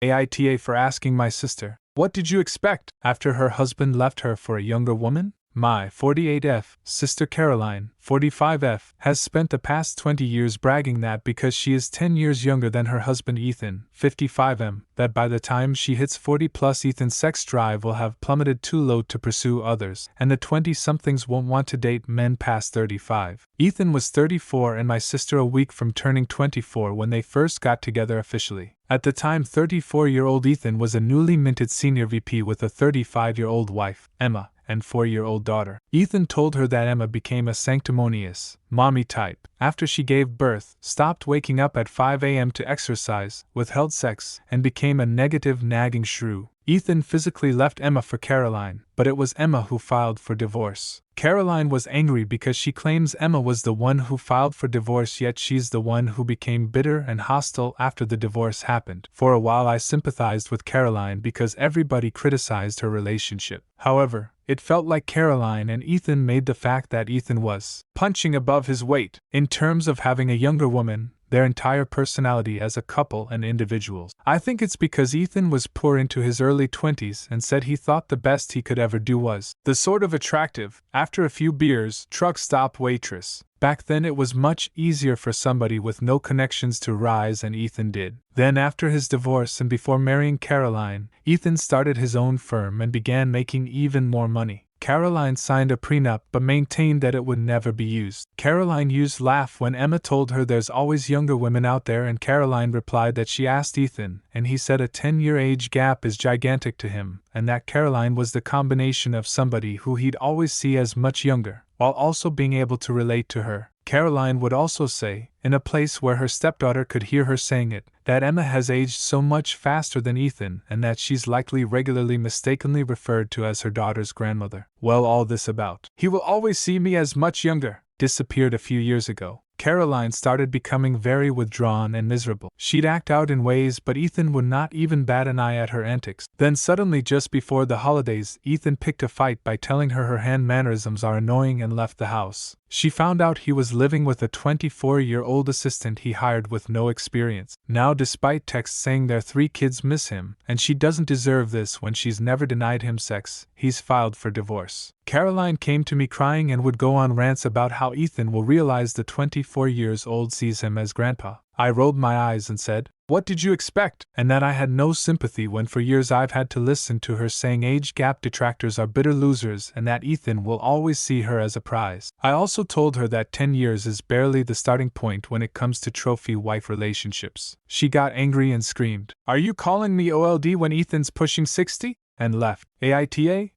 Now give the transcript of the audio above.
AITA for asking my sister, what did you expect after her husband left her for a younger woman? My 48F sister Caroline, 45F, has spent the past 20 years bragging that because she is 10 years younger than her husband Ethan, 55M, that by the time she hits 40 plus Ethan's sex drive will have plummeted too low to pursue others, and the 20-somethings won't want to date men past 35. Ethan was 34 and my sister a week from turning 24 when they first got together officially. At the time, 34-year-old Ethan was a newly minted senior VP with a 35-year-old wife, Emma, and 4-year-old daughter. Ethan told her that Emma became a sanctimonious, mommy type after she gave birth, stopped waking up at 5 a.m. to exercise, withheld sex, and became a negative nagging shrew. Ethan physically left Emma for Caroline, but it was Emma who filed for divorce. Caroline was angry because she claims Emma was the one who filed for divorce, yet she's the one who became bitter and hostile after the divorce happened. For a while I sympathized with Caroline because everybody criticized her relationship. However, it felt like Caroline and Ethan made the fact that Ethan was punching above his weight in terms of having a younger woman their entire personality as a couple and individuals. I think it's because Ethan was poor into his early 20s and said he thought the best he could ever do was the sort of attractive, after a few beers, truck stop waitress. Back then it was much easier for somebody with no connections to rise, and Ethan did. Then after his divorce and before marrying Caroline, Ethan started his own firm and began making even more money. Caroline signed a prenup but maintained that it would never be used. Caroline used laugh when Emma told her there's always younger women out there, and Caroline replied that she asked Ethan, and he said a 10-year age gap is gigantic to him, and that Caroline was the combination of somebody who he'd always see as much younger, while also being able to relate to her. Caroline would also say, in a place where her stepdaughter could hear her saying it, that Emma has aged so much faster than Ethan and that she's likely regularly mistakenly referred to as her daughter's grandmother. Well, all this about "he will always see me as much younger" disappeared a few years ago. Caroline started becoming very withdrawn and miserable. She'd act out in ways, but Ethan would not even bat an eye at her antics. Then suddenly, just before the holidays, Ethan picked a fight by telling her hand mannerisms are annoying and left the house. She found out he was living with a 24-year-old assistant he hired with no experience. Now, despite texts saying their 3 kids miss him, and she doesn't deserve this when she's never denied him sex, he's filed for divorce. Caroline came to me crying and would go on rants about how Ethan will realize the 24-year-old sees him as grandpa. I rolled my eyes and said, "What did you expect?" And that I had no sympathy when for years I've had to listen to her saying age gap detractors are bitter losers and that Ethan will always see her as a prize. I also told her that 10 years is barely the starting point when it comes to trophy wife relationships. She got angry and screamed, "Are you calling me old when Ethan's pushing 60?" and left. AITA?